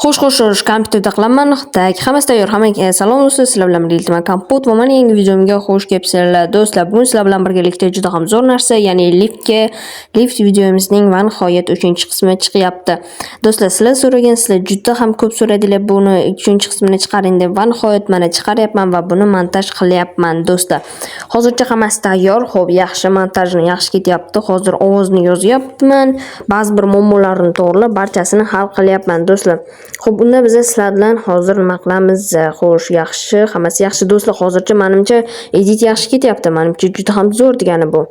Xo'sh, kompyuterda qilaman. Tak, hammasi tayyor. Hammaga salom do'stlar. Sizlar bilan birgalikda Kompot va mana yangi videomga xush kelibsizlar do'stlar. Bugun sizlar bilan birgalikda juda ham zo'r narsa, ya'ni lift videomizning va nihoyat 3-qismi chiqyapti. Do'stlar, sizlar so'ragansizlar, juda ham ko'p so'radinglar buni 3-qismini chiqaring deb va nihoyat mana chiqaryapman va buni montaj qilyapman do'stlar. Hozircha hammasi tayyor. Xo'p, yaxshi montajni yaxshi ketyapti. Hozir ovozni yozyapman. Ba'zi bir muammolarni to'g'rilab, barchasini hal qilyapman do'stlar. Xo'p, unda biz sizlar bilan hozir nima qilamiz? Xo'sh, yaxshi, hammasi yaxshi do'stlar. Hozircha menimcha edit yaxshi ketyapti. Menimcha juda ham zo'r degani bu.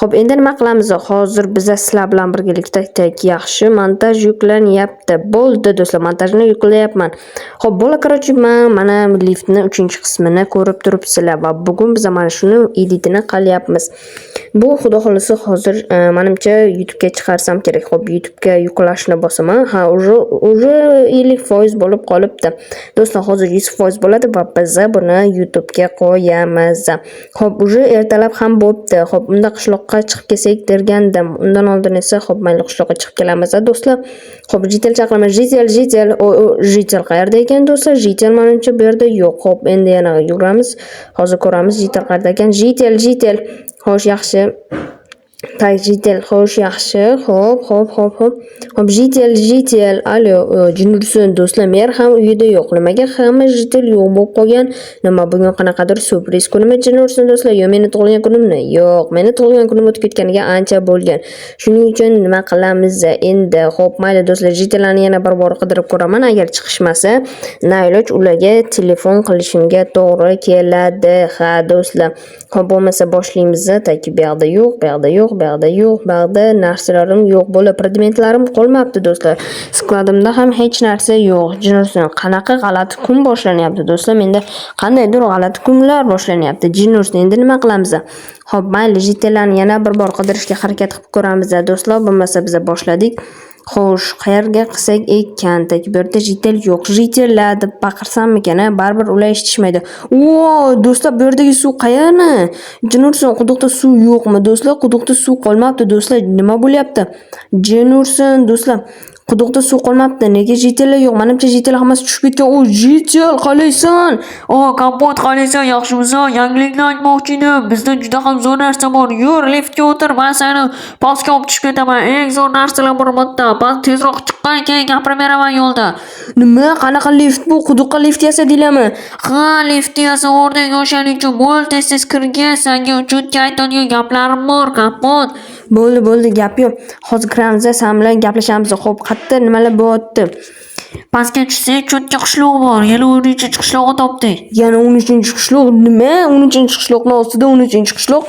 Xo'p, endi nima qilamiz? Hozir biz sizlar bilan birgalikda yaxshi montaj yuklanyapti. Bo'ldi do'stlar, montajni yuklayapman. Xo'p, bo'la qarorchi mana liftni 3-qismini ko'rib turibsizlar va bugun biz mana shuni editini qilyapmiz. Bu xudo xolisa hozir menimcha YouTube'ga chiqarsam kerak. Xo'p, YouTube'ga yuklashni bosaman. Ha, уже 50% bo'lib qolibdi. Do'stlar, hozir 100% bo'ladi va biz buni YouTube'ga qo'yamiz. Xo'p, уже ertalab ham bo'libdi. Xo'p, unda qishloqqa chiqib kelsak dergandim. Undan oldin esa xo'p, mayli qishloqqa chiqib kelamiz, do'stlar. Xo'p, jitel chaqiraman. Jitel. Jitel qayerda ekan do'stlar? Jitel menimcha bu yerda yo'q. Xo'p, endi yana yuramiz. Hozir ko'ramiz jitel qayerda ekan. Jitel. Xo'sh, yaxshi. Tak, jitel, xo'sh, yaxshi. Xo'p, jitel. Alo, Jinursun do'stlar, mer ham uyida yo'q. Nimaga hamma jitel yo'q bo'lib qolgan? Nima bugun qanaqadir surpriz kunimi Jinursun do'stlar? Yo, meni tug'ilgan kunimmi? Yo'q, meni tug'ilgan kunim o'tib ketganiga ancha bo'lgan. Shuning uchun nima qilamiz endi? Xo'p, mayli do'stlar, jitellarni yana bir bor qidirib ko'raman. Agar chiqishmasa, nailoj ularga telefon qilishimga to'g'ri keladi. Ha, do'stlar. Xo'p, bo'lmasa boshlaymiz. Tak, bu yoqda yo'q, narsalarim yo'q bo'lib, predmetlarim qolmabdi do'stlar. Skladimda ham hech narsa yo'q. Jinursun, qanaqa g'alati kun boshlanyapti do'stlar? Menda qandaydir g'alati kunlar boshlanyapti. Jinursun, endi nima qilamiz? Xo'p, mayli, jitellarni yana bir bor qidirishga harakat qilib ko'ramiz do'stlar. Bo'lmasa biz boshladik. Xo'sh, qayerga qilsak ekan? Tak, bu yerda jitel yo'q. Jitellar deb baqirsammikan, baribir ular eshitishmaydi. Do'stlar, bu yerdagi suv qayerni? Jinursun, quduqda suv yo'qmi do'stlar? Quduqda suv qolmabdi do'stlar. Nima bo'lyapti? Jinursun do'stlar, quduqda suv qolmabdi. Nega jitellar yo'q? Menimcha jitellar hammasi tushib ketgan. Jitel, qalaysan? Kompot, qalaysan? Yaxshimisan? Yangilikni aytmoqchi edim. Bizda juda ham zo'r narsa bor. Yur, liftga o'tir. Men seni pastga olib tushib ketaman. Eng zo'r narsalar bor bitta. Tezroq chiqqan keyin gapirib beraman yo'lda. Nima? Qanaqa lift bu? Quduqqa lift yasadinglarmi? Ha, lift yasa o'rdak o'shaning uchun bo'l, tez kirgin. Senga uchunga aytadigan gaplarim bor, Kompot. Bo'ldi, gap yo'q. Hozir kiramiz, sen bilan gaplashamiz. Xo'p, qayerda nimalar bo'lyapti? Pastga tushsak, cho'tka qishloq bor. Yana 13-qishloqni topdik. Yana 13-qishloq nima? 13-qishloqni ostida 13-qishloq?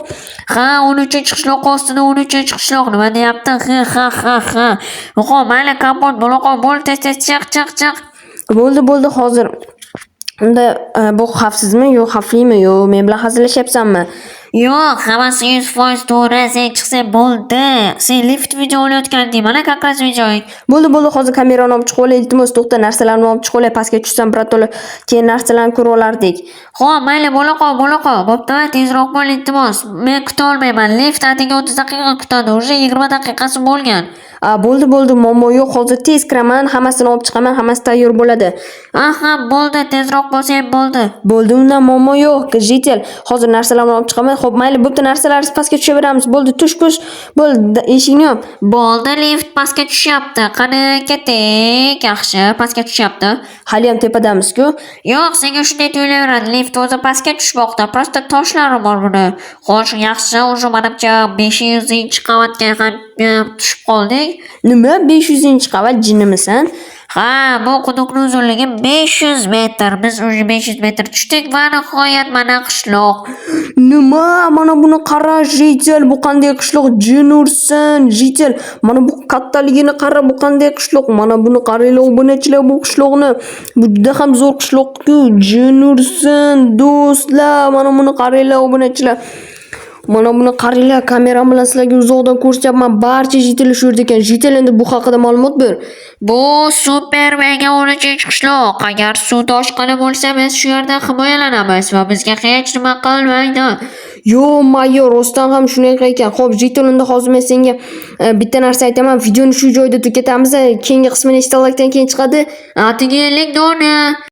Ha, 13-qishloq ostida 13-qishloq nima deyapti? Ha. O'qo, mayli, Kompot, bo'l, tez chiq. Bo'ldi, hozir. Unda bu xavfsizmi? Yo'q, xavflimi? Yo'q, men bilan hazillashyapsanmi? Yo'q, hammasi 100% to'g'ri. Sen chiqsang bo'ldi. Sen lift video olayotganding, mana kakras videoing. Bo'ldi, hozir kamerani olib chiqib olay. Iltimos, to'xta, narsalarni olib chiqib olay. Pastga tushsam birato'la keyin narsalarni ko'rib olardik. Xo'p, mayli, bo'la qol. Bo'pti, tezroq bo'l, iltimos. Men kuta olmayman. Lift atigi 30 daqiqa kutadi. Уже 20 daqiqasi bo'lgan. Bo'ldi, muammo yo'q. Hozir tez kiraman, hammasini olib chiqaman, hammasi tayyor bo'ladi. Aha, bo'ldi, tezroq bo'lsang bo'ldi. Bo'ldi, undan muammo yo'q. Jitel, hozir narsalarni olib chiqaman. Xo'p, mayli, bo'pti, narsalarni pastga tushaveramiz. Bo'ldi, tush. Bo'ldi, eshikni yop. Bo'ldi, lift pastga tushyapti. Qani keting. Yaxshi, pastga tushyapti. Hali ham tepadamiz-ku. Yo'q, senga shunday tuyulaveradi. Lift o'zi pastga tushmoqda. Prosta toshlari bor buni. Xo'sh, yaxshi, уже menimcha 500-qavatga ham tushib qoldik. Nima 500-qavat jinimisan? Ha, bu quduqning uzunligi 500 metr. Biz уже 500 metr tushdik va nihoyat mana qishloq. Nima? Mana buni qara, jitel, bu qanday qishloq? Jinursun, jitel. Mana bu kattaligini qara, bu qanday qishloq? Mana buni qaranglar, obunachilar, bu qishloqni. Bu juda ham zo'r qishloq-ku. Jinursun do'stlar, mana buni qaranglar, obunachilar. Mana buni qaranglar, kamera bilan sizlarga uzoqdan ko'rsatyapman. Barcha jitel shu yerda ekan. Jitel, endi bu haqida ma'lumot ber. Bu super mega 13-qishloq. Agar suv toshqini bo'lsa, biz shu yerda himoyalanamiz va bizga hech nima qilmaydi. Yo, mayor, rostdan ham shunaqa ekan. Xo'p, jetonimda hozir men senga bitta narsa aytaman. Videoni shu joyda tugatamiz. Keyingi qismini eshitgandan keyin chiqadi. Atiga ellik dona.